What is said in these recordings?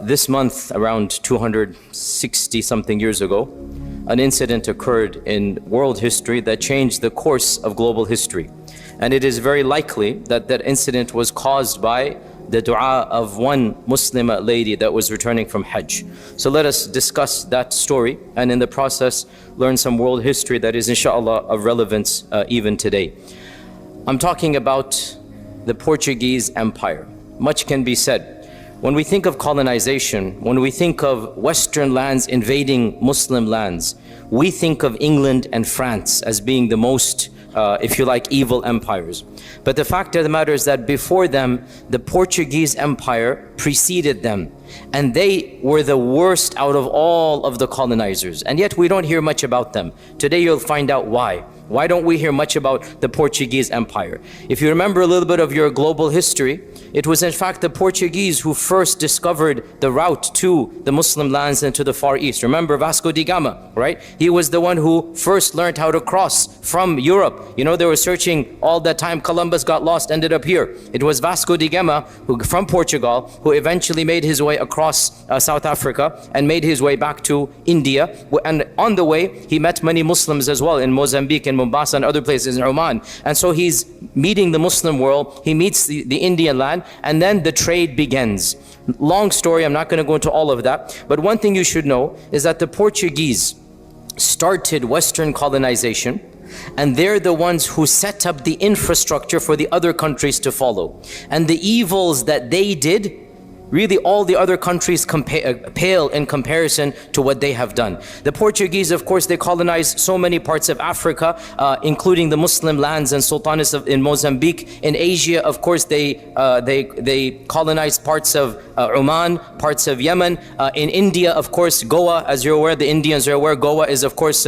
This month, around 260 something years ago, an incident occurred in world history that changed the course of global history. And it is very likely that that incident was caused by the dua of one Muslim lady that was returning from Hajj. So let us discuss that story and in the process learn some world history that is inshallah of relevance even today. I'm talking about the Portuguese Empire. Much can be said. When we think of colonization, when we think of Western lands invading Muslim lands, we think of England and France as being the most, if you like, evil empires. But the fact of the matter is that before them, the Portuguese Empire preceded them. And they were the worst out of all of the colonizers. And yet we don't hear much about them. Today you'll find out why. Why don't we hear much about the Portuguese Empire? If you remember a little bit of your global history, it was in fact the Portuguese who first discovered the route to the Muslim lands and to the Far East. Remember Vasco da Gama, right? He was the one who first learned how to cross from Europe. You know, they were searching all that time. Columbus got lost, ended up here. It was Vasco da Gama who, from Portugal, who eventually made his way across South Africa and made his way back to India. And on the way, he met many Muslims as well in Mozambique and Mombasa and other places in Oman. And so he's meeting the Muslim world, he meets the Indian land, and then the trade begins. Long story, I'm not going to go into all of that. But one thing you should know is that the Portuguese started Western colonization, and they're the ones who set up the infrastructure for the other countries to follow. And the evils that they did, really all the other countries pale in comparison to what they have done. The Portuguese, of course, they colonized so many parts of Africa, including the Muslim lands and sultanates in Mozambique. In Asia, of course, they colonized parts of Oman, parts of Yemen. In India, of course, Goa, as you're aware, the Indians are aware, Goa is, of course,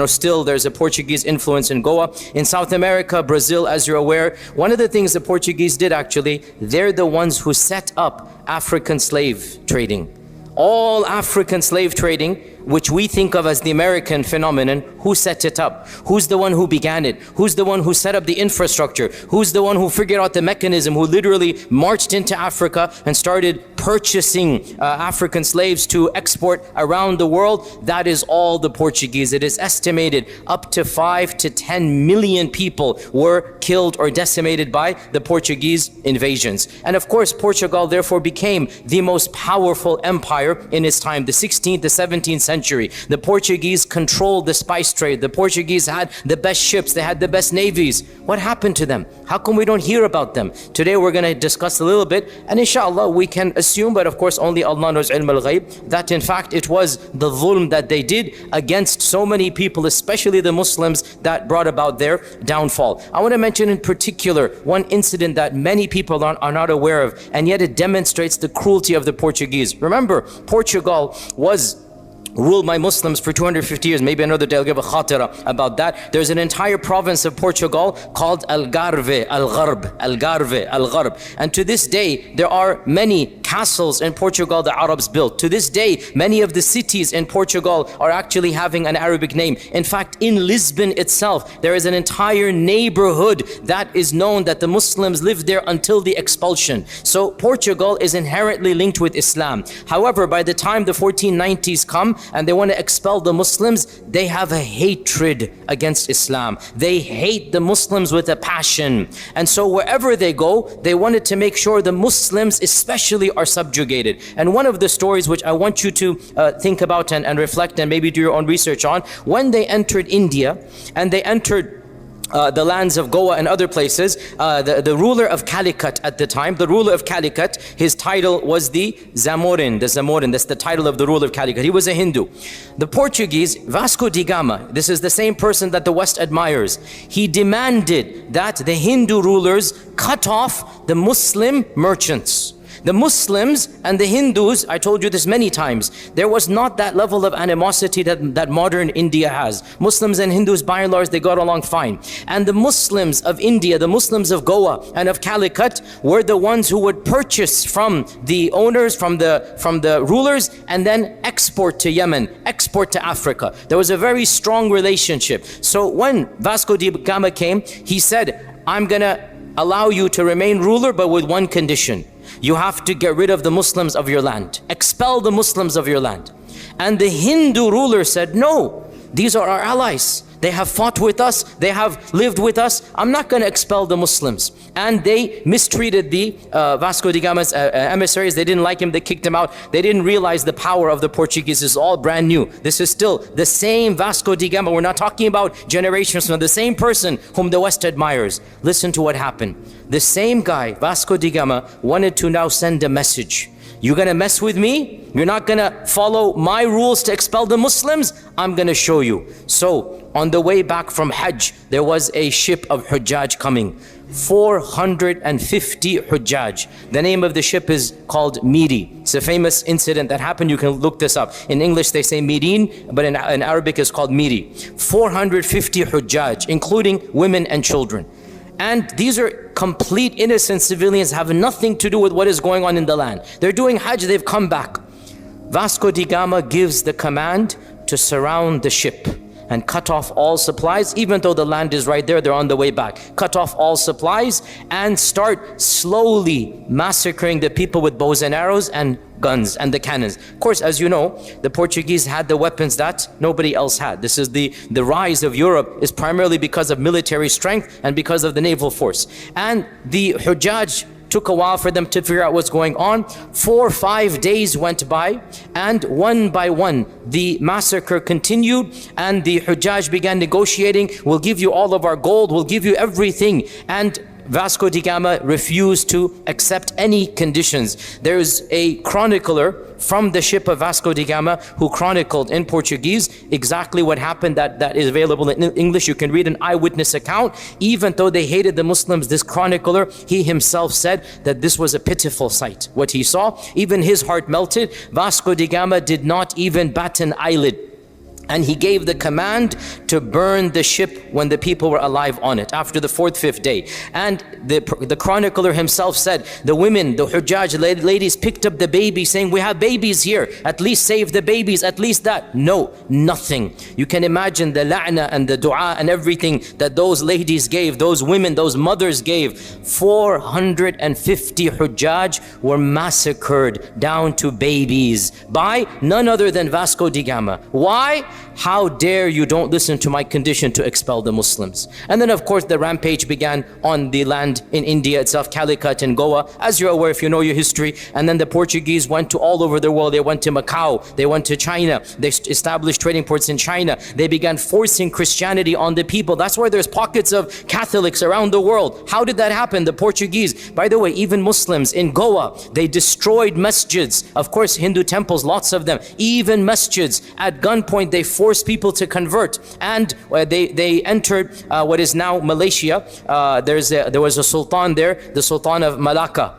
still there's a Portuguese influence in Goa. In South America, Brazil, as you're aware, one of the things the Portuguese did actually, they're the ones who set up African slave trading. All African slave trading, which we think of as the American phenomenon, who set it up? Who's the one who began it? Who's the one who set up the infrastructure? Who's the one who figured out the mechanism, who literally marched into Africa and started purchasing African slaves to export around the world? That is all the Portuguese. It is estimated up to 5 to 10 million people were killed or decimated by the Portuguese invasions. And of course, Portugal therefore became the most powerful empire in its time, the 16th, the 17th century. The Portuguese controlled the spice trade. The Portuguese had the best ships. They had the best navies. What happened to them? How come we don't hear about them? Today we're going to discuss a little bit, and inshallah we can assume, but of course only Allah knows ilm al-ghayb, that in fact it was the dhulm that they did against so many people, especially the Muslims, that brought about their downfall. I want to mention in particular one incident that many people are not aware of, and yet it demonstrates the cruelty of the Portuguese. Remember, Portugal was ruled by Muslims for 250 years. Maybe another day I'll give a khatira about that. There's an entire province of Portugal called Algarve, Algarb, Algarve, Algarb. And to this day, there are many castles in Portugal the Arabs built. To this day, many of the cities in Portugal are actually having an Arabic name. In fact, in Lisbon itself, there is an entire neighborhood that is known that the Muslims lived there until the expulsion. So Portugal is inherently linked with Islam. However, by the time the 1490s come, and they want to expel the Muslims, they have a hatred against Islam. They hate the Muslims with a passion. And so wherever they go, they wanted to make sure the Muslims especially are subjugated. And one of the stories which I want you to think about and reflect and maybe do your own research on, when they entered India and they entered the lands of Goa and other places, the ruler of Calicut at the time, the ruler of Calicut, his title was the Zamorin, that's the title of the ruler of Calicut. He was a Hindu. The Portuguese, Vasco da Gama, this is the same person that the West admires. He demanded that the Hindu rulers cut off the Muslim merchants. The Muslims and the Hindus, I told you this many times, there was not that level of animosity that modern India has. Muslims and Hindus, by and large, they got along fine. And the Muslims of India, the Muslims of Goa and of Calicut were the ones who would purchase from the owners, from the rulers, and then export to Yemen, export to Africa. There was a very strong relationship. So when Vasco da Gama came, he said, I'm gonna allow you to remain ruler, but with one condition. You have to get rid of the Muslims of your land. Expel the Muslims of your land. And the Hindu ruler said, no, these are our allies. They have fought with us. They have lived with us. I'm not going to expel the Muslims. And they mistreated the Vasco da Gama's emissaries. They didn't like him. They kicked him out. They didn't realize the power of the Portuguese. This is all brand new. This is still the same Vasco da Gama. We're not talking about generations from the same person whom the West admires. Listen to what happened. The same guy, Vasco da Gama, wanted to now send a message. You're going to mess with me? You're not going to follow my rules to expel the Muslims? I'm going to show you. So, on the way back from Hajj, there was a ship of Hujjaj coming. 450 Hujjaj. The name of the ship is called Miri. It's a famous incident that happened. You can look this up. In English they say Mirin, but in Arabic it's called Miri. 450 Hujjaj, including women and children. And these are complete innocent civilians, have nothing to do with what is going on in the land. They're doing Hajj, they've come back. Vasco da Gama gives the command to surround the ship and cut off all supplies, even though the land is right there, they're on the way back. Cut off all supplies and start slowly massacring the people with bows and arrows and guns and the cannons. Of course, as you know, the Portuguese had the weapons that nobody else had. This is the rise of Europe is primarily because of military strength and because of the naval force. And the Hujjaj took a while for them to figure out what's going on. 4 or 5 days went by, and one by one the massacre continued, and the Hujjaj began negotiating. We'll give you all of our gold, we'll give you everything. And Vasco da Gama refused to accept any conditions. There's a chronicler from the ship of Vasco da Gama who chronicled in Portuguese exactly what happened. That is available in English. You can read an eyewitness account. Even though they hated the Muslims, this chronicler, he himself said that this was a pitiful sight. What he saw, even his heart melted. Vasco da Gama did not even bat an eyelid. And he gave the command to burn the ship when the people were alive on it, after the 4th, 5th day. And the chronicler himself said, the women, the Hujjaj ladies picked up the baby saying, we have babies here, at least save the babies, at least that. No, nothing. You can imagine the la'na and the dua and everything that those ladies gave, those women, those mothers gave. 450 Hujjaj were massacred down to babies by none other than Vasco da Gama. Why? How dare you don't listen to my condition to expel the Muslims. And then of course the rampage began on the land in India itself, Calicut and Goa, as you're aware if you know your history. And then the Portuguese went to all over the world. They went to Macau, they went to China, they established trading ports in China. They began forcing Christianity on the people. That's why there's pockets of Catholics around the world. How did that happen? The Portuguese, by the way, even Muslims in Goa, they destroyed masjids. Of course Hindu temples, lots of them, even masjids. At gunpoint they forced people to convert, and they entered what is now Malaysia. There was a sultan there, the Sultan of Malacca,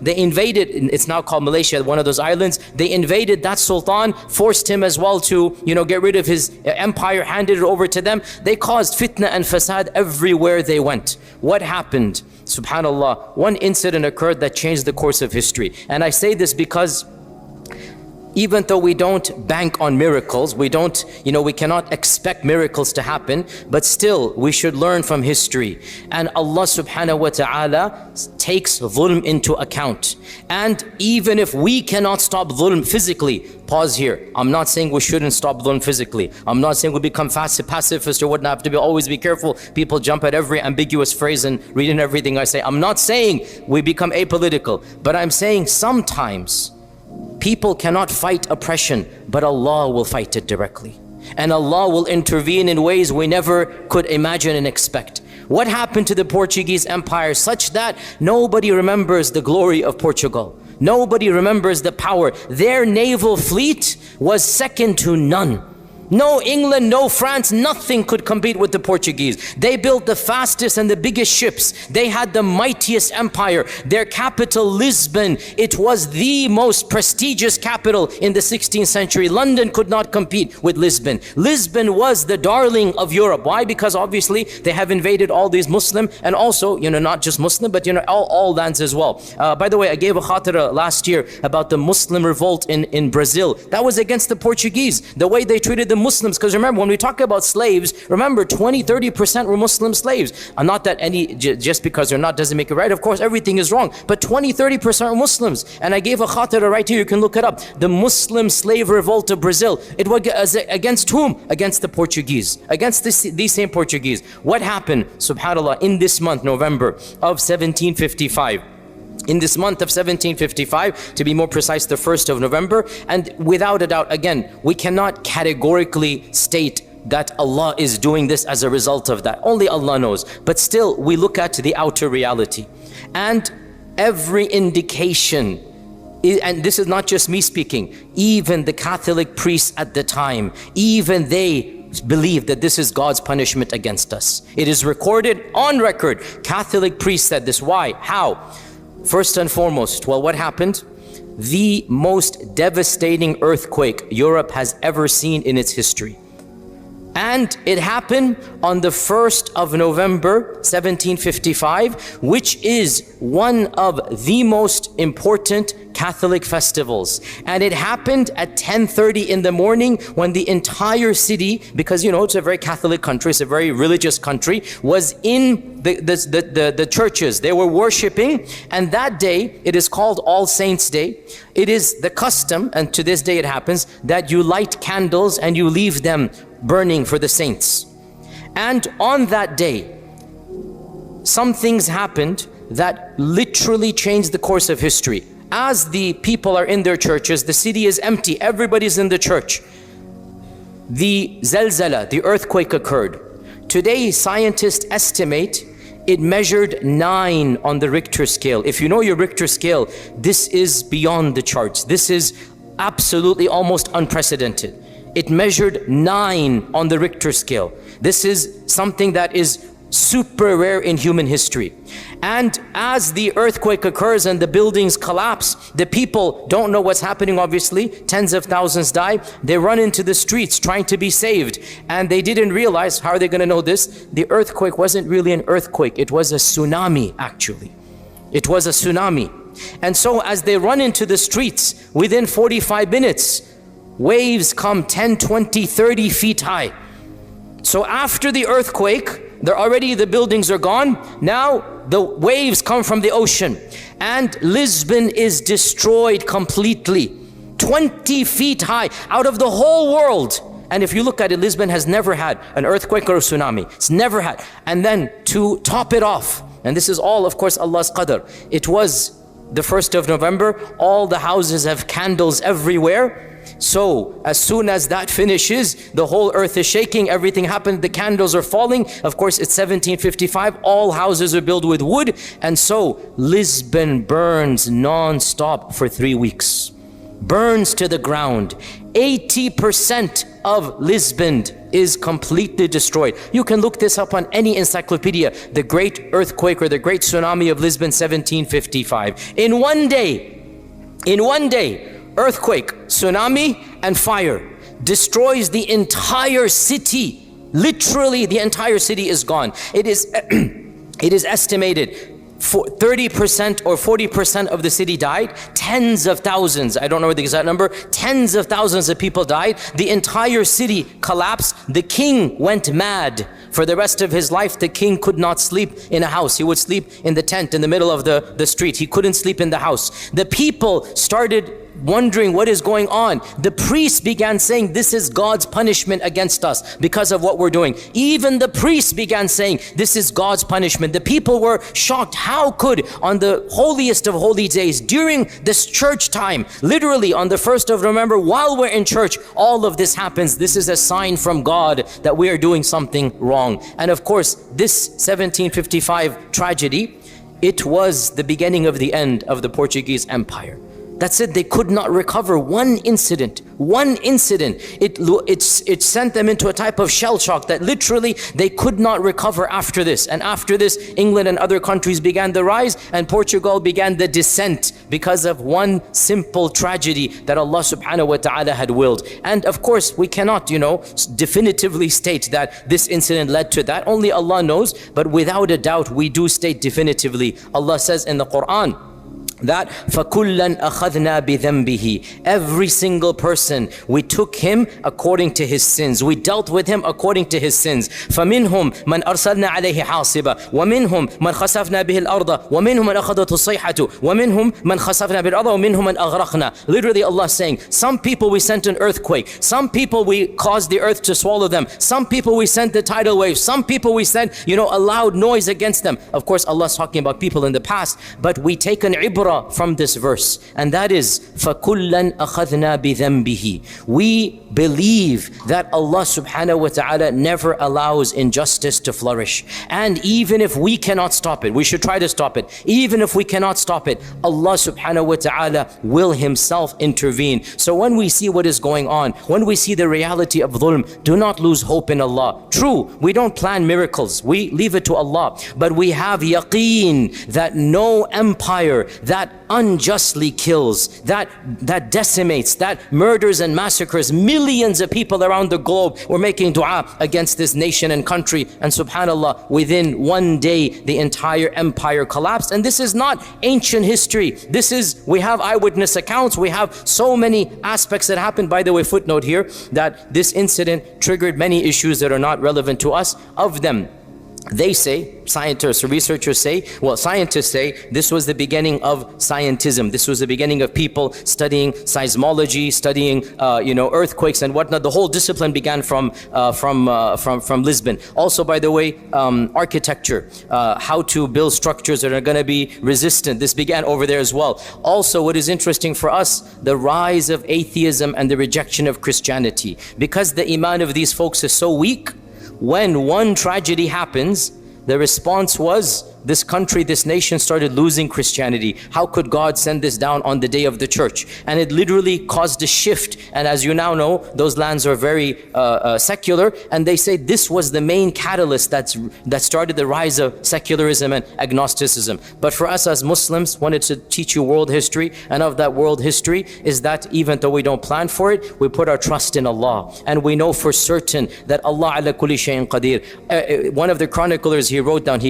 They invaded, it's now called Malaysia, one of those islands. They invaded that sultan, forced him as well to get rid of his empire, handed it over to them. They caused fitna and fasad everywhere they went. What happened? Subhanallah, one incident occurred that changed the course of history. And I say this because even though we don't bank on miracles, we cannot expect miracles to happen, but still we should learn from history. And Allah subhanahu wa ta'ala takes dhulm into account. And even if we cannot stop dhulm physically, pause here. I'm not saying we shouldn't stop dhulm physically. I'm not saying we become pacifist or whatnot. Have to always be careful. People jump at every ambiguous phrase and read in everything I say. I'm not saying we become apolitical, but I'm saying sometimes people cannot fight oppression, but Allah will fight it directly. And Allah will intervene in ways we never could imagine and expect. What happened to the Portuguese Empire such that nobody remembers the glory of Portugal? Nobody remembers the power. Their naval fleet was second to none. No England, no France, nothing could compete with the Portuguese. They built the fastest and the biggest ships. They had the mightiest empire. Their capital, Lisbon, it was the most prestigious capital in the 16th century. London could not compete with Lisbon. Lisbon was the darling of Europe. Why? Because obviously they have invaded all these Muslim, and also, not just Muslim, but all lands as well. By the way, I gave a khatira last year about the Muslim revolt in Brazil. That was against the Portuguese. The way they treated the Muslims, because remember, when we talk about slaves, remember 20-30% were Muslim slaves. And not that just because they're not doesn't make it right. Of course, everything is wrong. But 20-30% are Muslims. And I gave a khatira right here, you can look it up. The Muslim slave revolt of Brazil. It was against whom? Against the Portuguese. Against these same Portuguese. What happened, subhanAllah, in this month, November of 1755? In this month of 1755, to be more precise, the 1st of November, and without a doubt, again, we cannot categorically state that Allah is doing this as a result of that. Only Allah knows. But still, we look at the outer reality. And every indication, and this is not just me speaking, even the Catholic priests at the time, even they believe that this is God's punishment against us. It is recorded on record. Catholic priests said this. Why? How? First and foremost, well, what happened? The most devastating earthquake Europe has ever seen in its history. And it happened on the 1st of November, 1755, which is one of the most important Catholic festivals. And it happened at 10:30 in the morning, when the entire city, because you know it's a very Catholic country, it's a very religious country, was in the churches. They were worshiping, and that day, it is called All Saints Day. It is the custom, and to this day it happens, that you light candles and you leave them burning for the saints. And on that day, some things happened that literally changed the course of history. As the people are in their churches, the city is empty, everybody's in the church. The zelzala, the earthquake, occurred. Today, scientists estimate it measured 9 on the Richter scale. If you know your Richter scale, this is beyond the charts. This is absolutely almost unprecedented. It measured 9 on the Richter scale. This is something that is super rare in human history. And as the earthquake occurs and the buildings collapse, the people don't know what's happening, obviously. Tens of thousands die. They run into the streets trying to be saved. And they didn't realize, how are they going to know this? The earthquake wasn't really an earthquake. It was a tsunami, actually. It was a tsunami. And so as they run into the streets, within 45 minutes, waves come 10, 20, 30 feet high. So after the earthquake, the buildings are gone. Now the waves come from the ocean, and Lisbon is destroyed completely. 20 feet high, out of the whole world. And if you look at it, Lisbon has never had an earthquake or a tsunami. It's never had. And then to top it off, and this is all, of course, Allah's qadr. It was the 1st of November. All the houses have candles everywhere. So as soon as that finishes, the whole earth is shaking, everything happened, the candles are falling. Of course, it's 1755, all houses are built with wood. And so Lisbon burns non-stop for 3 weeks. Burns to the ground. 80% of Lisbon is completely destroyed. You can look this up on any encyclopedia. The Great Earthquake or the Great Tsunami of Lisbon, 1755. In one day, earthquake, tsunami, and fire destroys the entire city. Literally, the entire city is gone. It is estimated 30% or 40% of the city died. Tens of thousands, I don't know the exact number, tens of thousands of people died. The entire city collapsed. The king went mad. For the rest of his life, the king could not sleep in a house. He would sleep in the tent in the middle of the street. He couldn't sleep in the house. The people started wondering what is going on. The priests began saying, this is God's punishment against us because of what we're doing. Even the priests began saying, this is God's punishment. The people were shocked. How could, on the holiest of holy days, during this church time, literally on the 1st of November, while we're in church, all of this happens? This is a sign from God that we are doing something wrong. And of course, this 1755 tragedy, it was the beginning of the end of the Portuguese Empire. That's it. They could not recover one incident. It sent them into a type of shell shock that literally they could not recover after this. And after this, England and other countries began the rise, and Portugal began the descent because of one simple tragedy that Allah subhanahu wa ta'ala had willed. And of course, we cannot, definitively state that this incident led to that. Only Allah knows. But without a doubt, we do state definitively. Allah says in the Quran, that فَكُلًّا أَخَذْنَا بِذَنْبِهِ, every single person, we took him according to his sins. We dealt with him according to his sins. فَمِنْهُمْ مَنْ أَرْسَلْنَا عَلَيْهِ حَاصِبًا وَمِنْهُمْ مَنْ خَسَفْنَا بِهِ الْأَرْضَ وَمِنْهُمْ مَنْ أَخَذَتْهُ الصَّيْحَةُ وَمِنْهُمْ مَنْ خَسَفْنَا بِالْأَرْضِ وَمِنْهُمْ مَنْ أَغْرَقْنَا. Literally Allah is saying, some people we sent an earthquake, some people we caused the earth to swallow them, some people we sent the tidal wave, some people we sent, a loud noise against them. Of course Allah is talking about people in the past, but we take an ibrah from this verse, and that is فَكُلًّا أَخَذْنَا بِذَنْبِهِ. We believe that Allah subhanahu wa ta'ala never allows injustice to flourish, and even if we cannot stop it, we should try to stop it. Even if we cannot stop it, Allah subhanahu wa ta'ala will himself intervene. So when we see what is going on, when we see the reality of dhulm, do not lose hope in Allah. True, we don't plan miracles, we leave it to Allah, but we have yaqeen that no empire that unjustly kills, that decimates, that murders and massacres millions of people around the globe. We're making dua against this nation and country, and subhanallah, within one day the entire empire collapsed. And this is not ancient history. We have eyewitness accounts, we have so many aspects that happened. By the way, footnote here, that this incident triggered many issues that are not relevant to us. Of them, they say, scientists or researchers say, scientists say this was the beginning of scientism. This was the beginning of people studying seismology, studying earthquakes and whatnot. The whole discipline began from Lisbon. Also, by the way, architecture, how to build structures that are going to be resistant. This began over there as well. Also, what is interesting for us, the rise of atheism and the rejection of Christianity. Because the iman of these folks is so weak, when one tragedy happens, the response was, this country, this nation started losing Christianity. How could God send this down on the day of the church? And it literally caused a shift. And as you now know, those lands are very secular. And they say this was the main catalyst that started the rise of secularism and agnosticism. But for us as Muslims, wanted to teach you world history. And of that world history is that even though we don't plan for it, we put our trust in Allah. And we know for certain that Allah ala kulli shayin qadir. One of the chroniclers, he wrote down,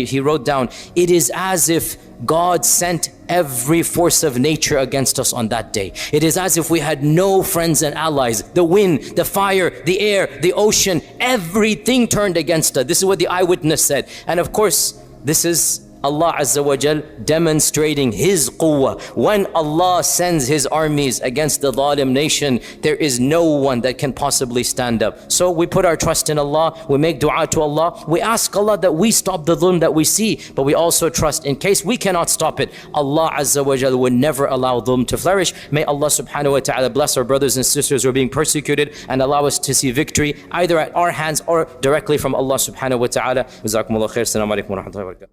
it is as if God sent every force of nature against us on that day. It is as if we had no friends and allies. The wind, the fire, the air, the ocean, everything turned against us. This is what the eyewitness said. And of course, this is Allah Azza wa Jal demonstrating His quwwah. When Allah sends His armies against the zalim nation, there is no one that can possibly stand up. So we put our trust in Allah, we make dua to Allah, we ask Allah that we stop the dhulm that we see, but we also trust in case we cannot stop it, Allah Azza wa Jal will never allow dhulm to flourish. May Allah subhanahu wa ta'ala bless our brothers and sisters who are being persecuted and allow us to see victory either at our hands or directly from Allah subhanahu wa ta'ala. Jazakumullah khair. Assalamu alaikum wa rahmatullahi wa barakatuh.